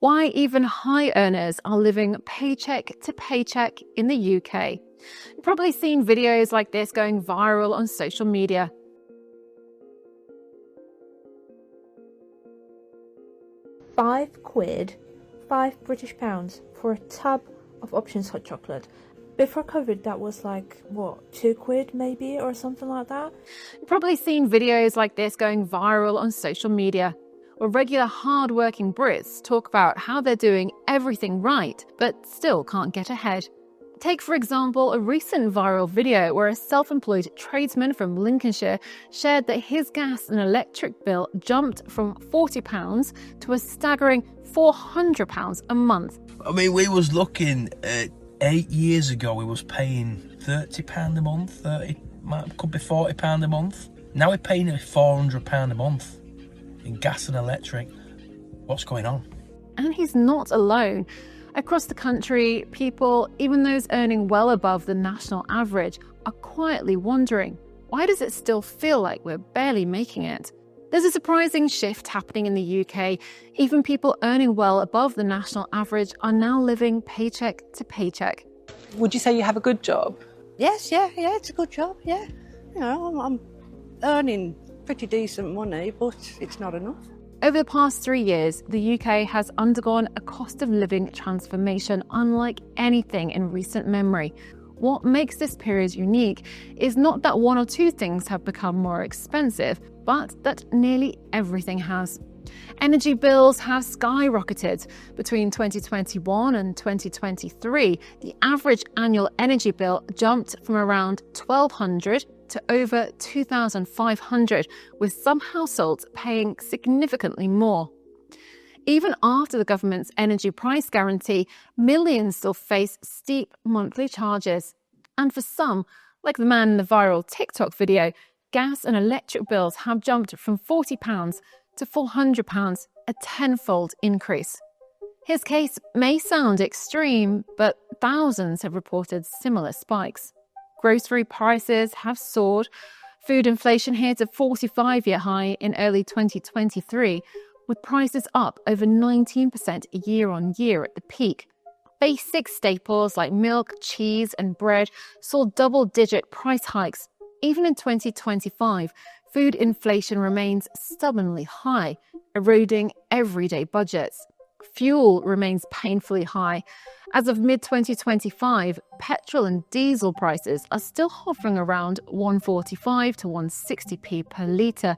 Why even high earners are living paycheck to paycheck in the UK. You've probably seen videos like this going viral on social media. £5, £5 for a tub of Options hot chocolate. Before COVID, that was like, what, £2 maybe or something like that? You've probably seen videos like this going viral on social media, where regular hard-working Brits talk about how they're doing everything right, but still can't get ahead. Take, for example, a recent viral video where a self-employed tradesman from Lincolnshire shared that his gas and electric bill jumped from £40 to a staggering £400 a month. I mean, we was looking at 8 years ago, we was paying £30 a month, could be £40 a month. Now we're paying £400 a month in gas and electric. What's going on? And he's not alone. Across the country, people, even those earning well above the national average, are quietly wondering, why does it still feel like we're barely making it? There's a surprising shift happening in the UK. Even people earning well above the national average are now living paycheck to paycheck. Would you say you have a good job? Yes, yeah, it's a good job, yeah. You know, I'm earning pretty decent money, but it's not enough. Over the past 3 years, the UK has undergone a cost of living transformation unlike anything in recent memory. What makes this period unique is not that one or two things have become more expensive, but that nearly everything has. Energy bills have skyrocketed. Between 2021 and 2023, the average annual energy bill jumped from around £1,200 to over £2,500, with some households paying significantly more. Even after the government's energy price guarantee, millions still face steep monthly charges. And for some, like the man in the viral TikTok video, gas and electric bills have jumped from £40 to £400, a tenfold increase. His case may sound extreme, but thousands have reported similar spikes. Grocery prices have soared. Food inflation hit a 45-year high in early 2023, with prices up over 19% year on year at the peak. Basic staples like milk, cheese, and bread saw double-digit price hikes. Even in 2025, food inflation remains stubbornly high, eroding everyday budgets. Fuel remains painfully high. As of mid-2025, petrol and diesel prices are still hovering around 145 to 160p per litre,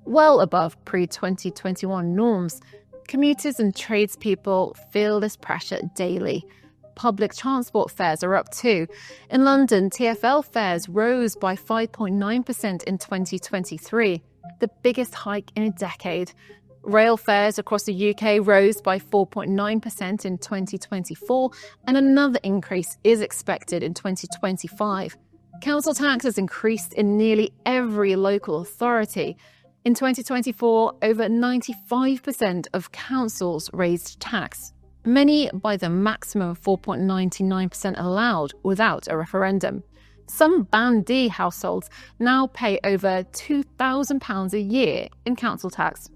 well above pre-2021 norms. Commuters and tradespeople feel this pressure daily. Public transport fares are up too. In London, TfL fares rose by 5.9% in 2023, the biggest hike in a decade. Rail fares across the UK rose by 4.9% in 2024, and another increase is expected in 2025. Council tax has increased in nearly every local authority. In 2024, over 95% of councils raised tax, many by the maximum 4.99% allowed without a referendum. Some Band D households now pay over £2,000 a year in council tax.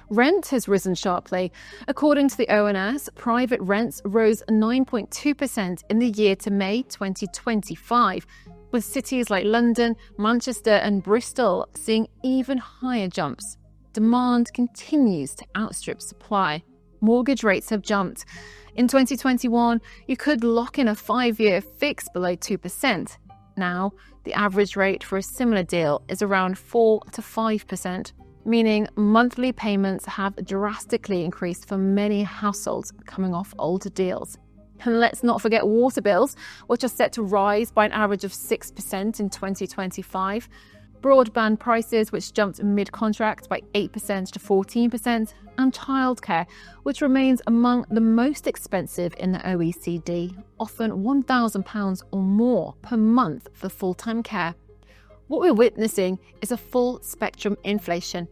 Rent has risen sharply. According to the ONS, private rents rose 9.2% in the year to May 2025, with cities like London, Manchester and Bristol seeing even higher jumps. Demand continues to outstrip supply. Mortgage rates have jumped. In 2021, you could lock in a 5-year fix below 2%. Now, the average rate for a similar deal is around 4 to 5%. Meaning monthly payments have drastically increased for many households coming off older deals. And let's not forget water bills, which are set to rise by an average of 6% in 2025. Broadband prices, which jumped mid-contract by 8% to 14%, and childcare, which remains among the most expensive in the OECD, often £1,000 or more per month for full-time care. What we're witnessing is a full spectrum inflation.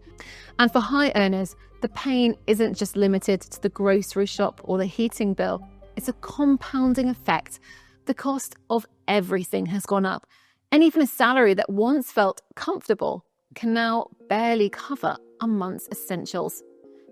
And for high earners, the pain isn't just limited to the grocery shop or the heating bill. It's a compounding effect. The cost of everything has gone up. And even a salary that once felt comfortable can now barely cover a month's essentials.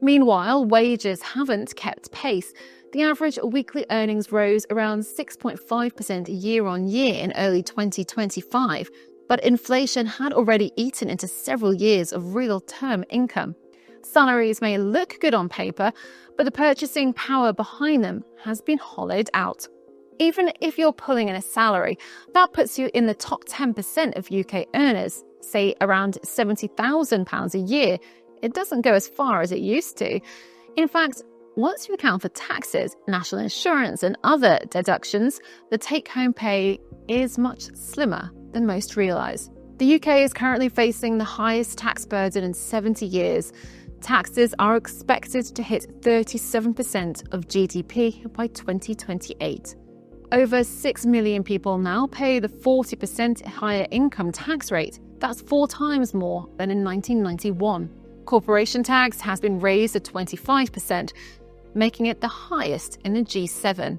Meanwhile, wages haven't kept pace. The average weekly earnings rose around 6.5% year on year in early 2025, but inflation had already eaten into several years of real-term income. Salaries may look good on paper, but the purchasing power behind them has been hollowed out. Even if you're pulling in a salary, that puts you in the top 10% of UK earners, say around £70,000 a year. It doesn't go as far as it used to. In fact, once you account for taxes, national insurance, and other deductions, the take-home pay is much slimmer than most realise. The UK is currently facing the highest tax burden in 70 years. Taxes are expected to hit 37% of GDP by 2028. Over 6 million people now pay the 40% higher income tax rate. That's 4 times more than in 1991. Corporation tax has been raised to 25%, making it the highest in the G7.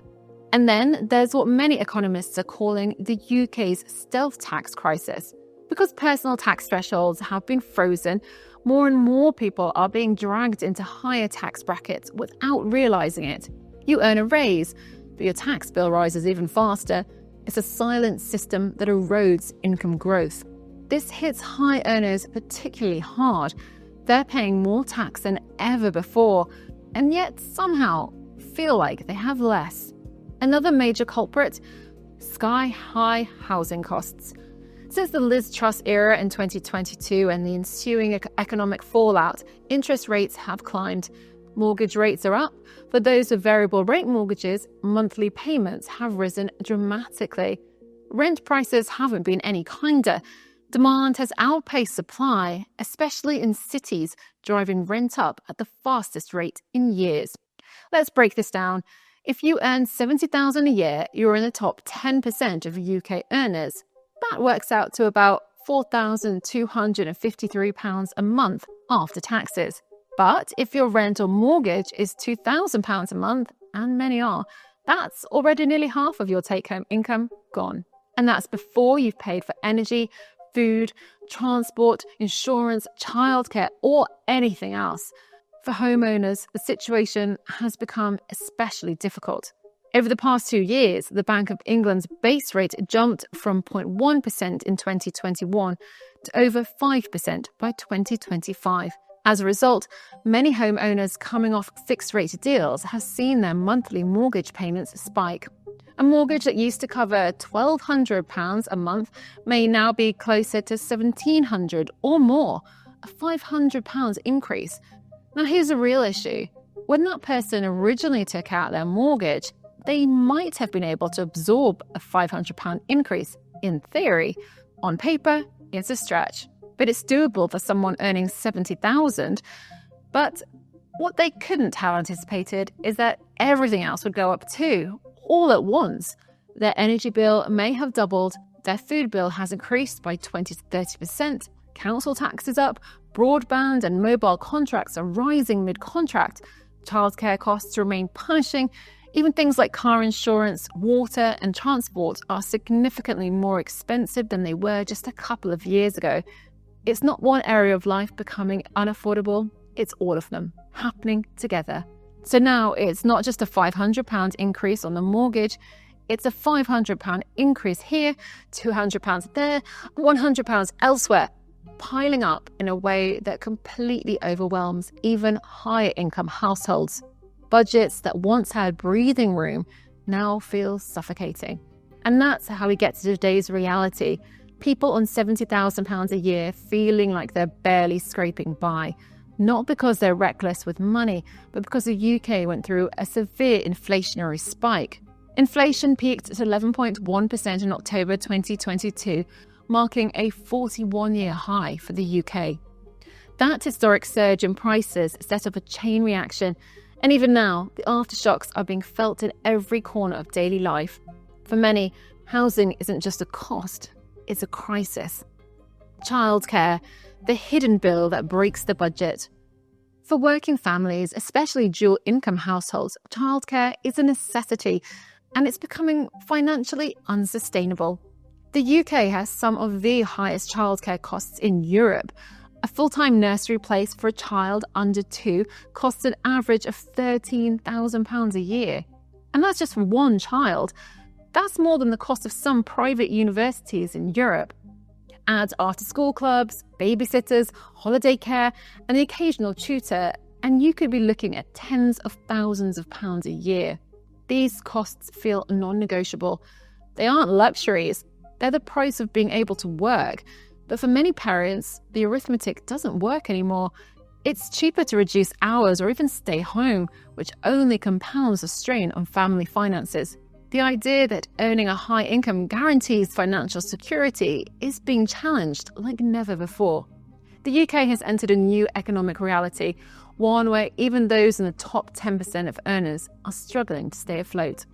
And then there's what many economists are calling the UK's stealth tax crisis. Because personal tax thresholds have been frozen, more and more people are being dragged into higher tax brackets without realising it. You earn a raise, but your tax bill rises even faster. It's a silent system that erodes income growth. This hits high earners particularly hard. They're paying more tax than ever before, and yet somehow feel like they have less. Another major culprit: sky-high housing costs. Since the Liz Truss era in 2022 and the ensuing economic fallout, interest rates have climbed. Mortgage rates are up. For those with variable rate mortgages, monthly payments have risen dramatically. Rent prices haven't been any kinder. Demand has outpaced supply, especially in cities, driving rent up at the fastest rate in years. Let's break this down. If you earn $70,000 a year, you're in the top 10% of UK earners. That works out to about £4,253 a month after taxes. But if your rent or mortgage is £2,000 a month, and many are, that's already nearly half of your take-home income gone. And that's before you've paid for energy, food, transport, insurance, childcare, or anything else. For homeowners, the situation has become especially difficult. Over the past 2 years, the Bank of England's base rate jumped from 0.1% in 2021 to over 5% by 2025. As a result, many homeowners coming off fixed-rate deals have seen their monthly mortgage payments spike. A mortgage that used to cover £1,200 a month may now be closer to £1,700 or more, a £500 increase. Now here's a real issue. When that person originally took out their mortgage, they might have been able to absorb a £500 increase in theory. On paper, it's a stretch, but it's doable for someone earning $70,000. But what they couldn't have anticipated is that everything else would go up too, all at once. Their energy bill may have doubled, their food bill has increased by 20 to 30%, council tax is up, broadband and mobile contracts are rising mid-contract, childcare costs remain punishing, even things like car insurance, water and transport are significantly more expensive than they were just a couple of years ago. It's not one area of life becoming unaffordable, it's all of them happening together. So now it's not just a £500 increase on the mortgage, it's a £500 increase here, £200 there, £100 elsewhere, piling up in a way that completely overwhelms even higher income households. Budgets that once had breathing room now feel suffocating. And that's how we get to today's reality. People on £70,000 a year feeling like they're barely scraping by. Not because they're reckless with money, but because the UK went through a severe inflationary spike. Inflation peaked at 11.1% in October 2022, marking a 41-year high for the UK. That historic surge in prices set off a chain reaction, and even now, the aftershocks are being felt in every corner of daily life. For many, housing isn't just a cost, it's a crisis. Childcare, the hidden bill that breaks the budget. For working families, especially dual-income households, childcare is a necessity, and it's becoming financially unsustainable. The UK has some of the highest childcare costs in Europe. A full-time nursery place for a child under 2 costs an average of £13,000 a year. And that's just for one child. That's more than the cost of some private universities in Europe. Add after-school clubs, babysitters, holiday care, and the occasional tutor, and you could be looking at tens of thousands of pounds a year. These costs feel non-negotiable. They aren't luxuries. They're the price of being able to work. But for many parents, the arithmetic doesn't work anymore. It's cheaper to reduce hours or even stay home, which only compounds the strain on family finances. The idea that earning a high income guarantees financial security is being challenged like never before. The UK has entered a new economic reality, one where even those in the top 10% of earners are struggling to stay afloat.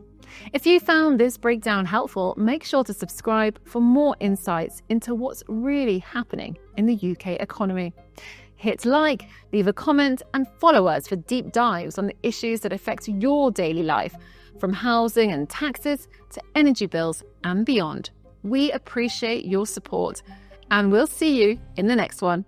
If you found this breakdown helpful, make sure to subscribe for more insights into what's really happening in the UK economy. Hit like, leave a comment, and follow us for deep dives on the issues that affect your daily life, from housing and taxes to energy bills and beyond. We appreciate your support, and we'll see you in the next one.